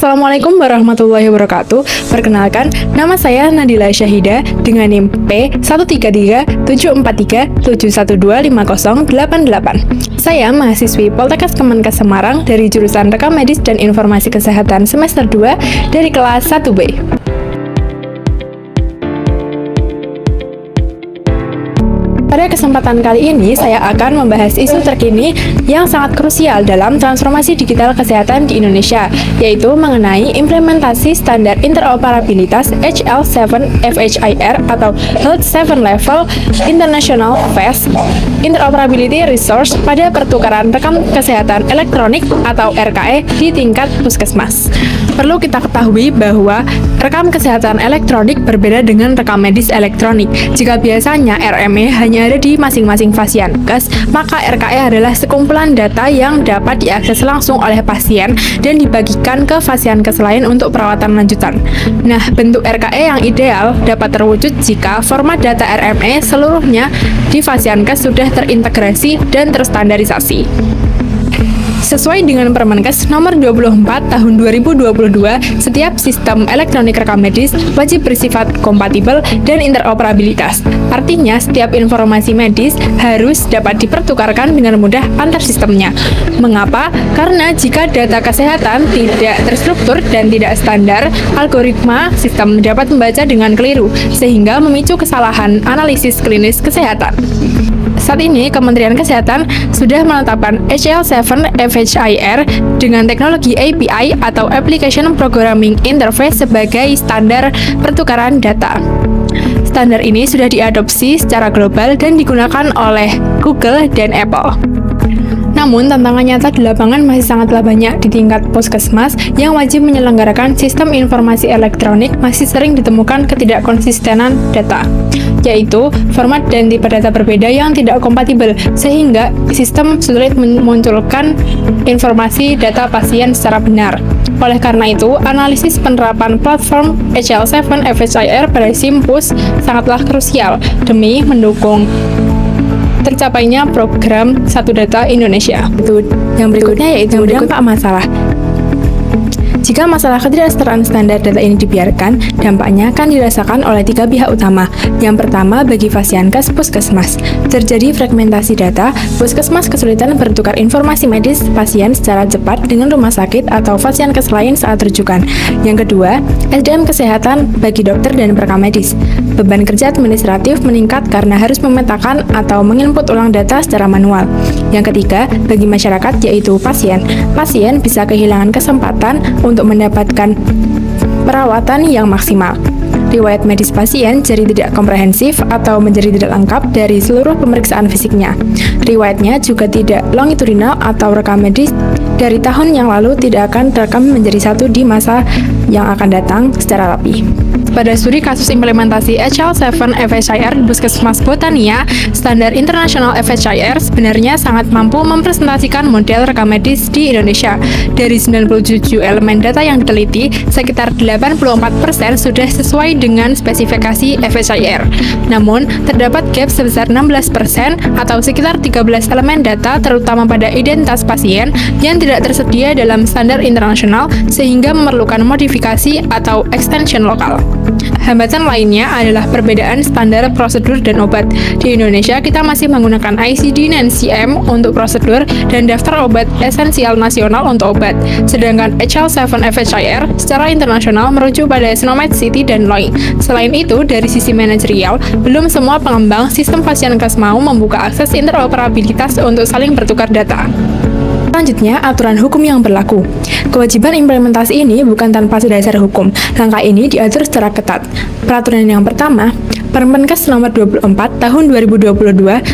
Assalamualaikum warahmatullahi wabarakatuh. Perkenalkan, nama saya Nadila Syahida dengan NIM P1337417125088. Saya mahasiswi Poltekkes Kemenkes Semarang dari jurusan Rekam Medis dan Informasi Kesehatan semester 2 dari kelas 1B. Pada kesempatan kali ini, saya akan membahas isu terkini yang sangat krusial dalam transformasi digital kesehatan di Indonesia, yaitu mengenai implementasi standar interoperabilitas HL7 FHIR atau Health 7 Level International Fast Interoperability Resource pada pertukaran rekam kesehatan elektronik atau RKE di tingkat puskesmas. Perlu kita ketahui bahwa rekam kesehatan elektronik berbeda dengan rekam medis elektronik. Jika biasanya RME hanya ada di masing-masing Fasienkes, maka RKE adalah sekumpulan data yang dapat diakses langsung oleh pasien dan dibagikan ke Fasienkes lain untuk perawatan lanjutan. Nah, bentuk RKE yang ideal dapat terwujud jika format data RME seluruhnya di Fasienkes sudah terintegrasi dan terstandarisasi. Sesuai dengan Permenkes nomor 24 tahun 2022, setiap sistem elektronik rekam medis wajib bersifat kompatibel dan interoperabilitas. Artinya, setiap informasi medis harus dapat dipertukarkan dengan mudah antar sistemnya. Mengapa? Karena jika data kesehatan tidak terstruktur dan tidak standar, algoritma sistem dapat membaca dengan keliru, sehingga memicu kesalahan analisis klinis kesehatan. Saat ini, Kementerian Kesehatan sudah menetapkan HL7 FHIR dengan teknologi API atau Application Programming Interface sebagai standar pertukaran data. Standar ini sudah diadopsi secara global dan digunakan oleh Google dan Apple. Namun, tantangan nyata di lapangan masih sangatlah banyak di tingkat puskesmas yang wajib menyelenggarakan sistem informasi elektronik masih sering ditemukan ketidakkonsistenan data, yaitu format dan tipe data berbeda yang tidak kompatibel, sehingga sistem sulit memunculkan informasi data pasien secara benar. Oleh karena itu, analisis penerapan platform HL7 FHIR pada SIMPUS sangatlah krusial demi mendukung tercapainya program Satu Data Indonesia. Yang berikutnya yaitu dampak masalah. Jika masalah ketidaksetaraan standar data ini dibiarkan, dampaknya akan dirasakan oleh tiga pihak utama. Yang pertama, bagi Fasienkes puskesmas. Terjadi fragmentasi data, puskesmas kesulitan bertukar informasi medis pasien secara cepat dengan rumah sakit atau Fasienkes lain saat rujukan. Yang kedua, SDM kesehatan bagi dokter dan perekam medis. Beban kerja administratif meningkat karena harus memetakan atau menginput ulang data secara manual. Yang ketiga, bagi masyarakat yaitu pasien. Pasien bisa kehilangan kesempatan untuk mendapatkan perawatan yang maksimal. Riwayat medis pasien jadi tidak komprehensif atau menjadi tidak lengkap dari seluruh pemeriksaan fisiknya. Riwayatnya juga tidak longitudinal atau rekam medis dari tahun yang lalu tidak akan terekam menjadi satu di masa yang akan datang secara rapi. Pada studi kasus implementasi HL7 FHIR di Puskesmas Botania, standar internasional FHIR sebenarnya sangat mampu mempresentasikan model rekam medis di Indonesia. Dari 97 elemen data yang diteliti, sekitar 84% sudah sesuai dengan spesifikasi FHIR. Namun, terdapat gap sebesar 16% atau sekitar 13 elemen data terutama pada identitas pasien yang tidak tersedia dalam standar internasional sehingga memerlukan modifikasi atau extension lokal. Hambatan lainnya adalah perbedaan standar prosedur dan obat. Di Indonesia, kita masih menggunakan ICD dan CM untuk prosedur dan daftar obat esensial nasional untuk obat. Sedangkan HL7 FHIR secara internasional merujuk pada SNOMED, CT, dan LOI. Selain itu, dari sisi manajerial, belum semua pengembang sistem Fasienkes mau membuka akses interoperabilitas untuk saling bertukar data. Selanjutnya, aturan hukum yang berlaku. Kewajiban implementasi ini bukan tanpa dasar hukum. Langkah ini diatur secara ketat. Peraturan yang pertama, Permenkes nomor 24 tahun 2022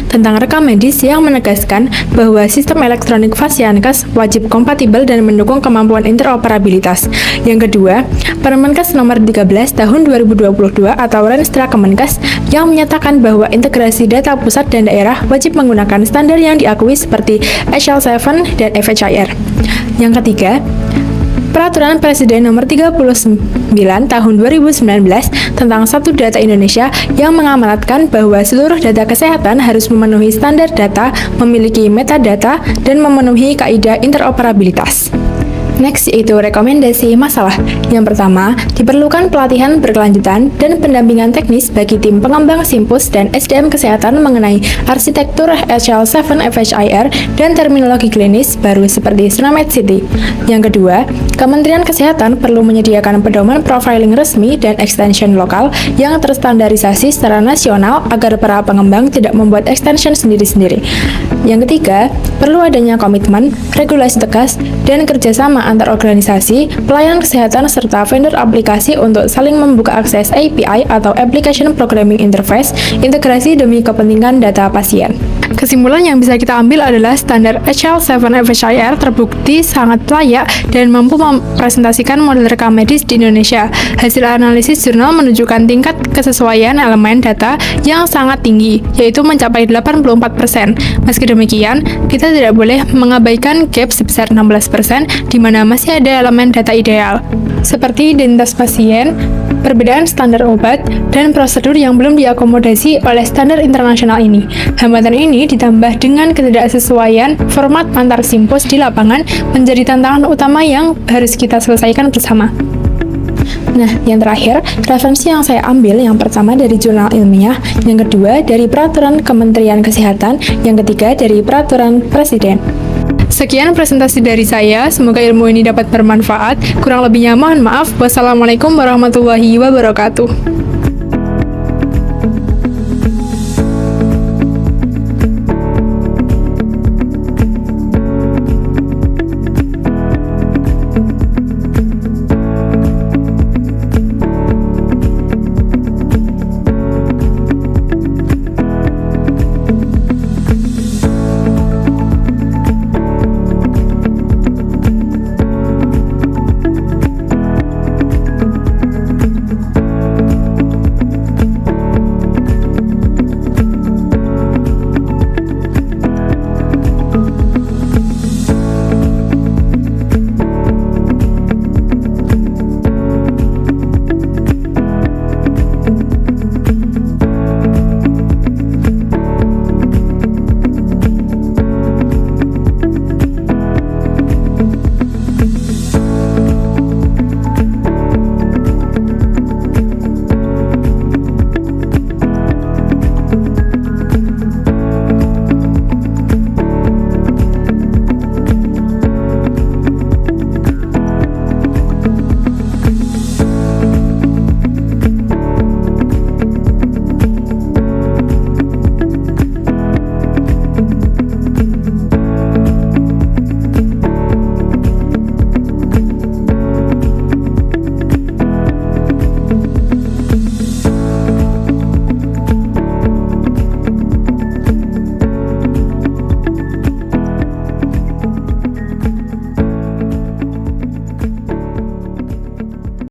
tentang rekam medis yang menegaskan bahwa sistem elektronik Fasienkes wajib kompatibel dan mendukung kemampuan interoperabilitas. Yang kedua, Permenkes nomor 13 tahun 2022 atau Renstra Kemenkes yang menyatakan bahwa integrasi data pusat dan daerah wajib menggunakan standar yang diakui seperti HL7 dan FHIR. Yang ketiga, Peraturan Presiden Nomor 39 Tahun 2019 tentang Satu Data Indonesia yang mengamanatkan bahwa seluruh data kesehatan harus memenuhi standar data, memiliki metadata, dan memenuhi kaidah interoperabilitas. Next, yaitu rekomendasi masalah. Yang pertama, diperlukan pelatihan berkelanjutan dan pendampingan teknis bagi tim pengembang Simpus dan SDM Kesehatan mengenai arsitektur HL7 FHIR dan terminologi klinis baru seperti Sunamed City. Yang kedua, Kementerian Kesehatan perlu menyediakan pedoman profiling resmi dan extension lokal yang terstandarisasi secara nasional agar para pengembang tidak membuat extension sendiri-sendiri. Yang ketiga, perlu adanya komitmen, regulasi tegas, dan kerjasama antar organisasi, pelayanan kesehatan, serta vendor aplikasi untuk saling membuka akses API atau Application Programming Interface integrasi demi kepentingan data pasien. Kesimpulan yang bisa kita ambil adalah standar HL7 FHIR terbukti sangat layak dan mampu mempresentasikan model rekam medis di Indonesia. Hasil analisis jurnal menunjukkan tingkat kesesuaian elemen data yang sangat tinggi, yaitu mencapai 84%. Meski demikian, kita tidak boleh mengabaikan gap sebesar 16%, di mana masih ada elemen data ideal, seperti identitas pasien, perbedaan standar obat, dan prosedur yang belum diakomodasi oleh standar internasional ini. Hambatan ini ditambah dengan ketidaksesuaian format antar simpus di lapangan menjadi tantangan utama yang harus kita selesaikan bersama. Nah, yang terakhir, referensi yang saya ambil yang pertama dari jurnal ilmiah, yang kedua dari peraturan Kementerian Kesehatan, yang ketiga dari peraturan Presiden. Sekian presentasi dari saya, semoga ilmu ini dapat bermanfaat. Kurang lebihnya mohon maaf. Wassalamualaikum warahmatullahi wabarakatuh.